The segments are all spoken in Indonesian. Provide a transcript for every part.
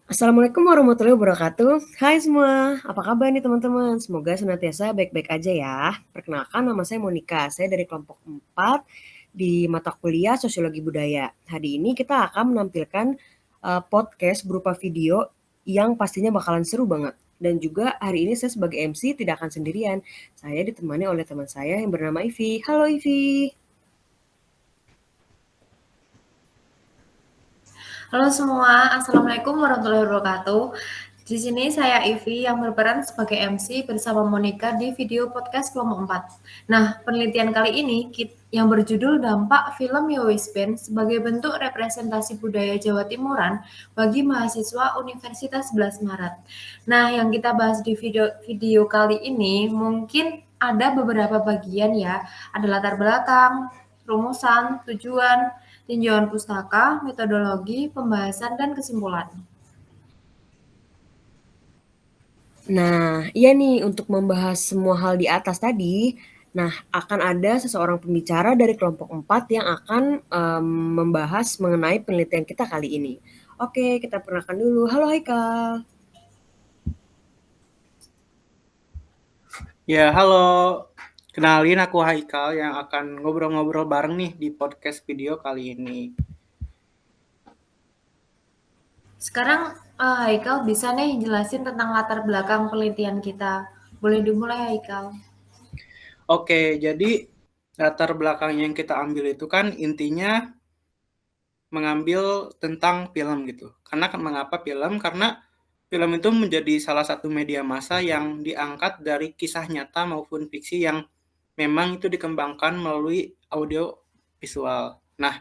Assalamualaikum warahmatullahi wabarakatuh. Hai semua, apa kabar nih teman-teman? Semoga senantiasa baik-baik aja ya. Perkenalkan nama saya Monica, saya dari kelompok 4 di mata kuliah Sosiologi Budaya. Hari ini kita akan menampilkan podcast berupa video yang pastinya bakalan seru banget. Dan juga hari ini saya sebagai MC tidak akan sendirian. Saya ditemani oleh teman saya yang bernama Ivi. Halo Ivi. Halo semua, Assalamualaikum warahmatullahi wabarakatuh. Di sini saya Ivi yang berperan sebagai MC bersama Monica di video podcast kelompok 4. Nah, penelitian kali ini yang berjudul Dampak Film Yowis Band sebagai bentuk representasi budaya Jawa Timuran bagi mahasiswa Universitas 11 Maret. Nah, yang kita bahas di video kali ini mungkin ada beberapa bagian ya, ada latar belakang, rumusan, tujuan, tinjauan pustaka, metodologi, pembahasan, dan kesimpulan. Nah, iya nih untuk membahas semua hal di atas tadi, nah akan ada seseorang pembicara dari kelompok 4 yang akan membahas mengenai penelitian kita kali ini. Oke, kita perkenalkan dulu. Halo Haikal. Ya, halo. Kenalin aku Haikal yang akan ngobrol-ngobrol bareng nih di podcast video kali ini. Sekarang Haikal bisa nih jelasin tentang latar belakang penelitian kita. Boleh dimulai Haikal. Oke, jadi latar belakang yang kita ambil itu kan intinya mengambil tentang film gitu. Karena mengapa film? Karena film itu menjadi salah satu media massa yang diangkat dari kisah nyata maupun fiksi yang memang itu dikembangkan melalui audio visual. Nah,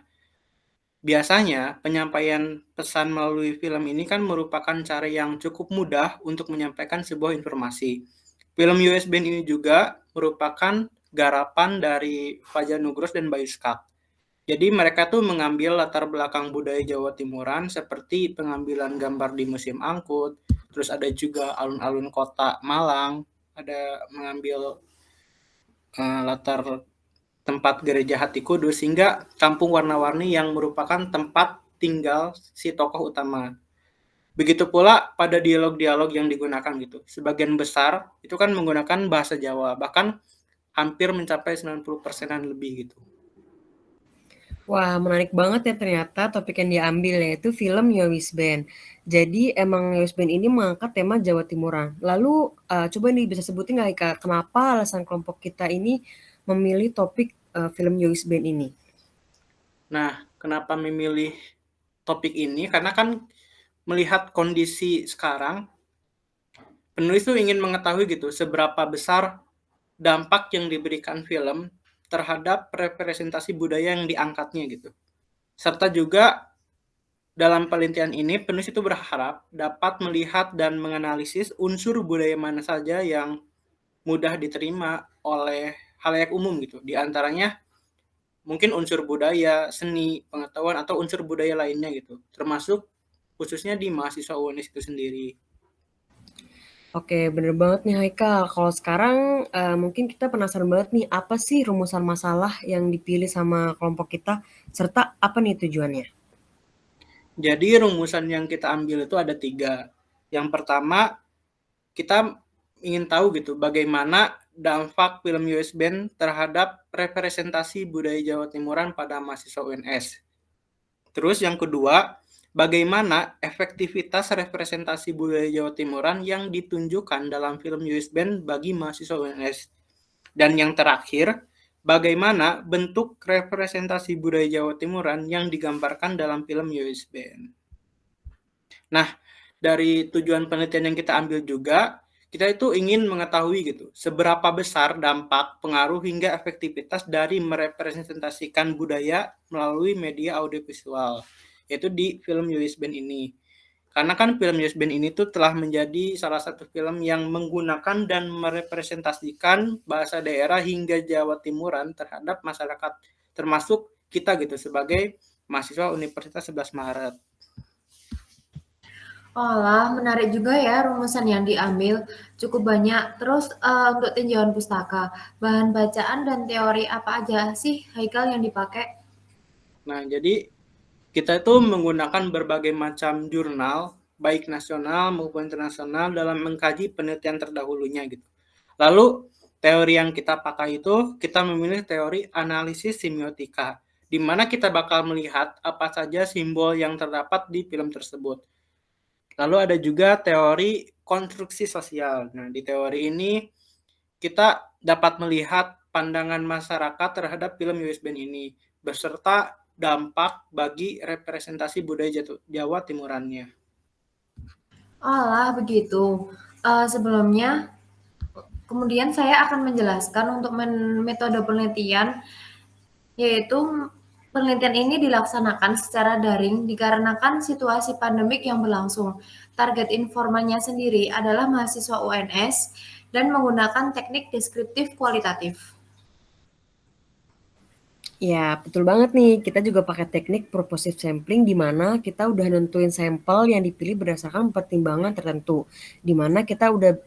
biasanya penyampaian pesan melalui film ini kan merupakan cara yang cukup mudah untuk menyampaikan sebuah informasi. Film US Band ini juga merupakan garapan dari Fajar Nugros dan Bayu Skak. Jadi mereka tuh mengambil latar belakang budaya Jawa Timuran seperti pengambilan gambar di Museum Angkut, terus ada juga alun-alun kota Malang, ada mengambil latar tempat gereja Hati Kudus hingga kampung warna-warni yang merupakan tempat tinggal si tokoh utama. Begitu pula pada dialog-dialog yang digunakan gitu. Sebagian besar itu kan menggunakan bahasa Jawa, bahkan hampir mencapai 90%-an lebih gitu. Wah, menarik banget ya ternyata topik yang diambil yaitu film Yowis Band. Jadi emang Yowis Band ini mengangkat tema Jawa Timuran. Lalu coba nih bisa sebutin nggak Ika, kenapa alasan kelompok kita ini memilih topik film Yowis Band ini? Nah, kenapa memilih topik ini? Karena kan melihat kondisi sekarang, penulis tuh ingin mengetahui gitu seberapa besar dampak yang diberikan film terhadap representasi budaya yang diangkatnya gitu. Serta juga dalam penelitian ini penulis itu berharap dapat melihat dan menganalisis unsur budaya mana saja yang mudah diterima oleh halayak umum gitu. Di antaranya mungkin unsur budaya, seni, pengetahuan atau unsur budaya lainnya gitu. Termasuk khususnya di mahasiswa UNS itu sendiri. Oke, bener banget nih Haikal. Kalau sekarang mungkin kita penasaran banget nih, apa sih rumusan masalah yang dipilih sama kelompok kita, serta apa nih tujuannya? Jadi rumusan yang kita ambil itu ada 3. Yang pertama, kita ingin tahu gitu bagaimana dampak film US Band terhadap representasi budaya Jawa Timuran pada mahasiswa UNS. Terus yang kedua, bagaimana efektivitas representasi budaya Jawa Timuran yang ditunjukkan dalam film US Band bagi mahasiswa UNS. Dan yang terakhir, bagaimana bentuk representasi budaya Jawa Timuran yang digambarkan dalam film US Band. Nah, dari tujuan penelitian yang kita ambil juga, kita itu ingin mengetahui gitu, seberapa besar dampak, pengaruh hingga efektivitas dari merepresentasikan budaya melalui media audiovisual, yaitu di film Yowis Band ini. Karena kan film Yowis Band ini tuh telah menjadi salah satu film yang menggunakan dan merepresentasikan bahasa daerah hingga Jawa Timuran terhadap masyarakat, termasuk kita gitu sebagai mahasiswa Universitas 11 Maret. Olah, menarik juga ya rumusan yang diambil, cukup banyak. Terus untuk tinjauan pustaka, bahan bacaan dan teori apa aja sih Haikal yang dipakai? Nah, jadi kita itu menggunakan berbagai macam jurnal baik nasional maupun internasional dalam mengkaji penelitian terdahulunya gitu. Lalu teori yang kita pakai itu kita memilih teori analisis semiotika, di mana kita bakal melihat apa saja simbol yang terdapat di film tersebut. Lalu ada juga teori konstruksi sosial. Nah, di teori ini kita dapat melihat pandangan masyarakat terhadap film US Band ini, beserta dampak bagi representasi budaya Jawa Timurannya. Oalah, begitu. Sebelumnya, kemudian saya akan menjelaskan untuk metode penelitian, yaitu penelitian ini dilaksanakan secara daring dikarenakan situasi pandemik yang berlangsung. Target informannya sendiri adalah mahasiswa UNS dan menggunakan teknik deskriptif kualitatif. Ya, betul banget nih. Kita juga pakai teknik purposive sampling di mana kita udah nentuin sampel yang dipilih berdasarkan pertimbangan tertentu. Di mana kita udah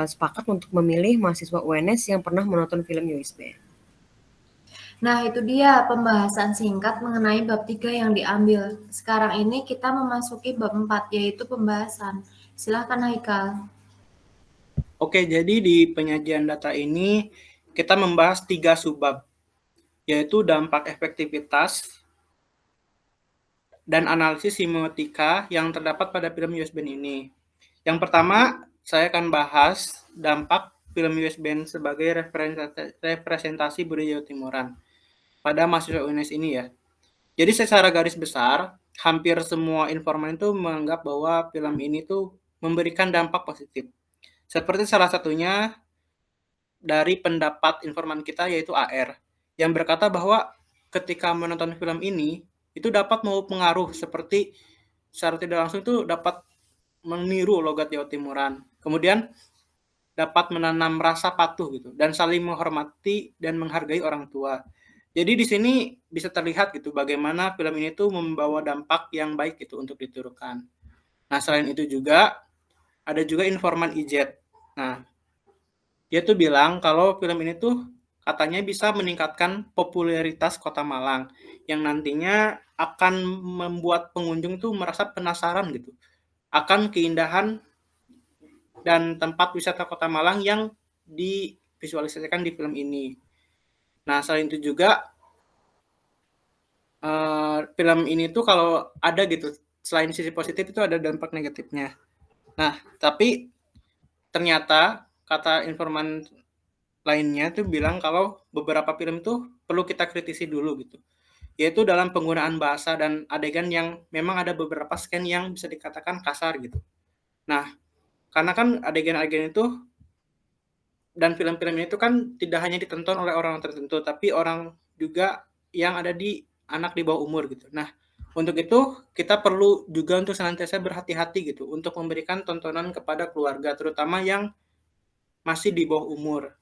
sepakat untuk memilih mahasiswa UNS yang pernah menonton film USB. Nah, itu dia pembahasan singkat mengenai bab 3 yang diambil. Sekarang ini kita memasuki bab 4, yaitu pembahasan. Silahkan Haikal. Oke, jadi di penyajian data ini kita membahas 3 subbab, yaitu dampak efektivitas dan analisis semiotika yang terdapat pada film US Band ini. Yang pertama, saya akan bahas dampak film US Band sebagai representasi budaya Jawa Timuran pada mahasiswa UNS ini ya. Jadi secara garis besar, hampir semua informan itu menganggap bahwa film ini tuh memberikan dampak positif. Seperti salah satunya dari pendapat informan kita yaitu AR, yang berkata bahwa ketika menonton film ini, itu dapat mempengaruhi seperti secara tidak langsung itu dapat meniru logat Jawa Timuran. Kemudian dapat menanam rasa patuh gitu dan saling menghormati dan menghargai orang tua. Jadi di sini bisa terlihat gitu bagaimana film ini tuh membawa dampak yang baik gitu untuk ditirukan. Nah, selain itu juga ada juga informan IZ. Nah, dia tuh bilang kalau film ini tuh katanya bisa meningkatkan popularitas Kota Malang yang nantinya akan membuat pengunjung tuh merasa penasaran gitu akan keindahan dan tempat wisata Kota Malang yang divisualisasikan di film ini. Nah, selain itu juga film ini tuh kalau ada gitu, selain sisi positif itu ada dampak negatifnya. Nah, tapi ternyata kata informan lainnya tuh bilang kalau beberapa film tuh perlu kita kritisi dulu gitu. Yaitu dalam penggunaan bahasa dan adegan yang memang ada beberapa scan yang bisa dikatakan kasar gitu. Nah, karena kan adegan-adegan itu dan film-film ini tuh kan tidak hanya ditonton oleh orang tertentu, tapi orang juga yang ada di anak di bawah umur gitu. Nah, untuk itu kita perlu juga untuk senantiasa berhati-hati gitu untuk memberikan tontonan kepada keluarga, terutama yang masih di bawah umur.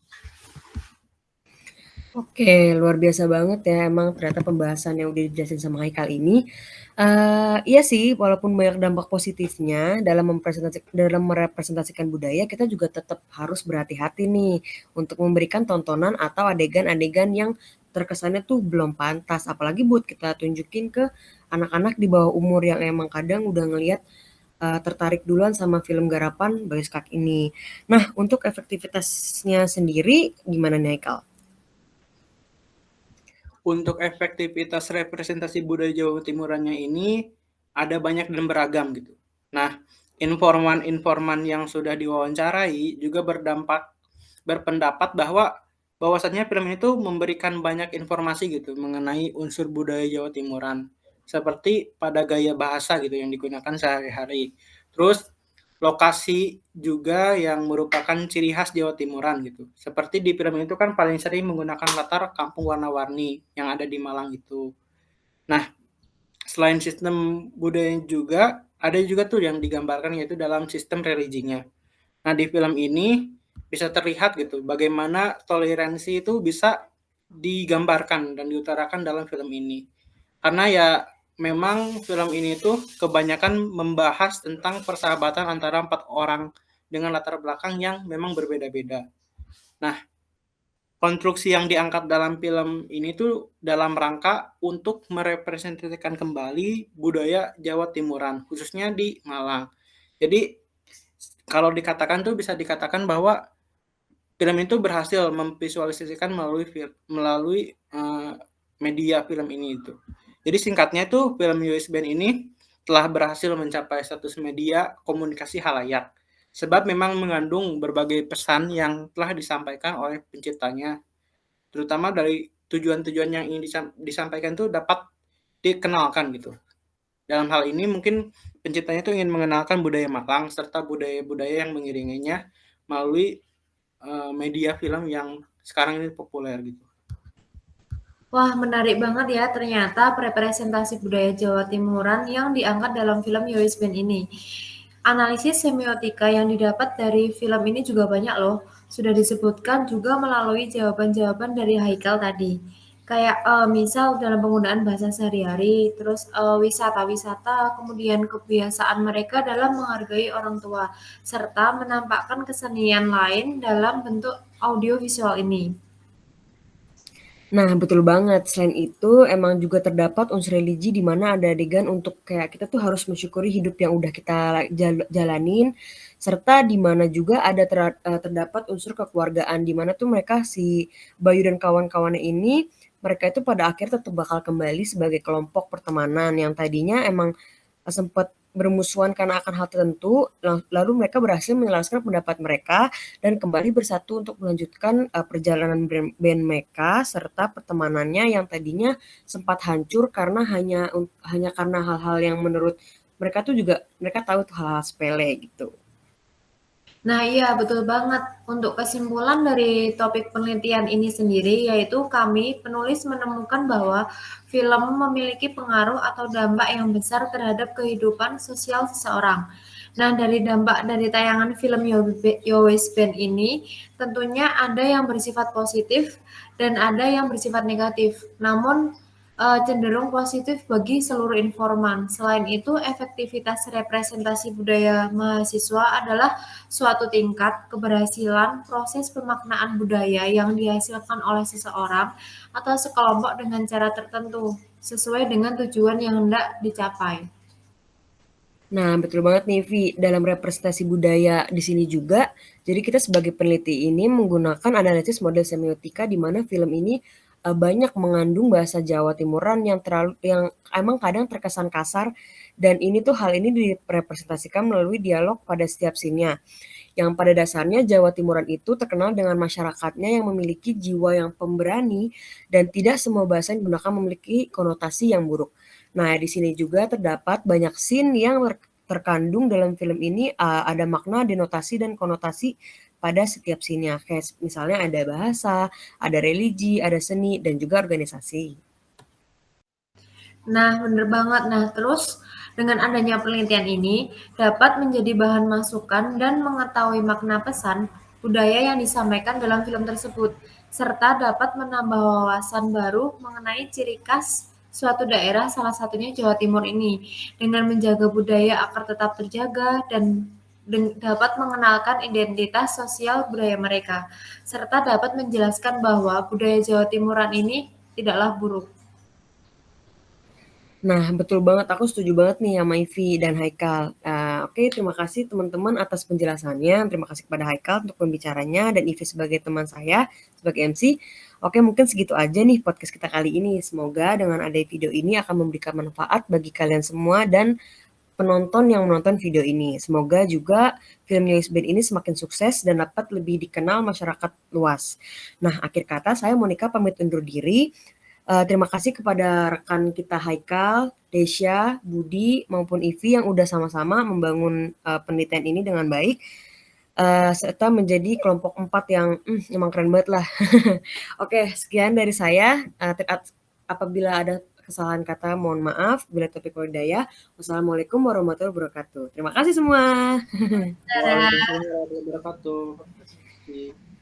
Oke, luar biasa banget ya emang ternyata pembahasan yang udah dijelasin sama Haikal ini. Iya sih, walaupun banyak dampak positifnya dalam merepresentasikan budaya, kita juga tetap harus berhati-hati nih untuk memberikan tontonan atau adegan-adegan yang terkesannya tuh belum pantas, apalagi buat kita tunjukin ke anak-anak di bawah umur yang emang kadang udah ngelihat tertarik duluan sama film garapan Bayu Skak ini. Nah, untuk efektivitasnya sendiri gimana nih Haikal? Untuk efektivitas representasi budaya Jawa Timurannya ini ada banyak dan beragam gitu. Nah, informan-informan yang sudah diwawancarai juga berpendapat bahwasannya film itu memberikan banyak informasi gitu mengenai unsur budaya Jawa Timuran, seperti pada gaya bahasa gitu yang digunakan sehari-hari. Terus lokasi juga yang merupakan ciri khas Jawa Timuran gitu. Seperti di film itu kan paling sering menggunakan latar kampung warna-warni yang ada di Malang itu. Nah, selain sistem budaya juga, ada juga tuh yang digambarkan yaitu dalam sistem religinya. Nah, di film ini bisa terlihat gitu bagaimana toleransi itu bisa digambarkan dan diutarakan dalam film ini. Karena ya memang film ini tuh kebanyakan membahas tentang persahabatan antara 4 orang dengan latar belakang yang memang berbeda-beda. Nah, konstruksi yang diangkat dalam film ini tuh dalam rangka untuk merepresentasikan kembali budaya Jawa Timuran, khususnya di Malang. Jadi kalau dikatakan tuh bisa dikatakan bahwa film itu berhasil memvisualisasikan melalui media film ini itu. Jadi singkatnya tuh film US Band ini telah berhasil mencapai status media komunikasi halayak. Sebab memang mengandung berbagai pesan yang telah disampaikan oleh penciptanya, terutama dari tujuan-tujuan yang ingin disampaikan itu dapat dikenalkan gitu. Dalam hal ini mungkin penciptanya itu ingin mengenalkan budaya Malang serta budaya-budaya yang mengiringinya melalui media film yang sekarang ini populer gitu. Wah, menarik banget ya ternyata representasi budaya Jawa Timuran yang diangkat dalam film Yowis Band ini. Analisis semiotika yang didapat dari film ini juga banyak loh. Sudah disebutkan juga melalui jawaban-jawaban dari Haikal tadi. Kayak misal dalam penggunaan bahasa sehari-hari, terus wisata-wisata, kemudian kebiasaan mereka dalam menghargai orang tua, serta menampakkan kesenian lain dalam bentuk audiovisual ini. Nah, betul banget. Selain itu, emang juga terdapat unsur religi di mana ada adegan untuk kayak kita tuh harus mensyukuri hidup yang udah kita jalanin, serta di mana juga ada terdapat unsur kekeluargaan di mana tuh mereka si Bayu dan kawan-kawannya ini mereka itu pada akhirnya tetap bakal kembali sebagai kelompok pertemanan yang tadinya emang sempat bermusuhan karena akan hal tertentu, lalu mereka berhasil menjelaskan pendapat mereka dan kembali bersatu untuk melanjutkan perjalanan band mereka serta pertemanannya yang tadinya sempat hancur karena hanya karena hal-hal yang menurut mereka tuh juga mereka tahu tuh hal-hal sepele gitu. Nah, iya betul banget. Untuk kesimpulan dari topik penelitian ini sendiri, yaitu kami penulis menemukan bahwa film memiliki pengaruh atau dampak yang besar terhadap kehidupan sosial seseorang. Nah, dari dampak dari tayangan film Yowes Band ini, tentunya ada yang bersifat positif dan ada yang bersifat negatif. Namun, cenderung positif bagi seluruh informan. Selain itu, efektivitas representasi budaya mahasiswa adalah suatu tingkat keberhasilan proses pemaknaan budaya yang dihasilkan oleh seseorang atau sekelompok dengan cara tertentu, sesuai dengan tujuan yang hendak dicapai. Nah, betul banget nih, Vi. Dalam representasi budaya di sini juga, jadi kita sebagai peneliti ini menggunakan analisis model semiotika di mana film ini banyak mengandung bahasa Jawa Timuran yang emang kadang terkesan kasar dan ini tuh hal ini direpresentasikan melalui dialog pada setiap scene-nya. Yang pada dasarnya Jawa Timuran itu terkenal dengan masyarakatnya yang memiliki jiwa yang pemberani dan tidak semua bahasa yang digunakan memiliki konotasi yang buruk. Nah, di sini juga terdapat banyak scene yang terkandung dalam film ini ada makna, denotasi, dan konotasi pada setiap scene-nya. Kayak misalnya ada bahasa, ada religi, ada seni, dan juga organisasi. Nah, benar banget. Nah, terus dengan adanya penelitian ini dapat menjadi bahan masukan dan mengetahui makna pesan budaya yang disampaikan dalam film tersebut, serta dapat menambah wawasan baru mengenai ciri khas suatu daerah, salah satunya Jawa Timur ini, dengan menjaga budaya agar tetap terjaga dan dapat mengenalkan identitas sosial budaya mereka, serta dapat menjelaskan bahwa budaya Jawa Timuran ini tidaklah buruk. Nah, betul banget. Aku setuju banget nih sama Ivi dan Haikal. Oke, terima kasih teman-teman atas penjelasannya. Terima kasih kepada Haikal untuk pembicaranya dan Ivi sebagai teman saya, sebagai MC. Oke, mungkin segitu aja nih podcast kita kali ini. Semoga dengan ada video ini akan memberikan manfaat bagi kalian semua dan penonton yang menonton video ini. Semoga juga film News Band ini semakin sukses dan dapat lebih dikenal masyarakat luas. Nah, akhir kata saya Monica pamit undur diri. Terima kasih kepada rekan kita Haikal, Desya, Budi, maupun Ivi yang udah sama-sama membangun penelitian ini dengan baik. Serta menjadi kelompok 4 yang emang keren banget lah. Oke, sekian dari saya. Apabila ada kesalahan kata, mohon maaf. Bila topik walhidayah. Wassalamualaikum warahmatullahi wabarakatuh. Terima kasih semua. Dadah. Waalaikumsalam warahmatullahi wabarakatuh.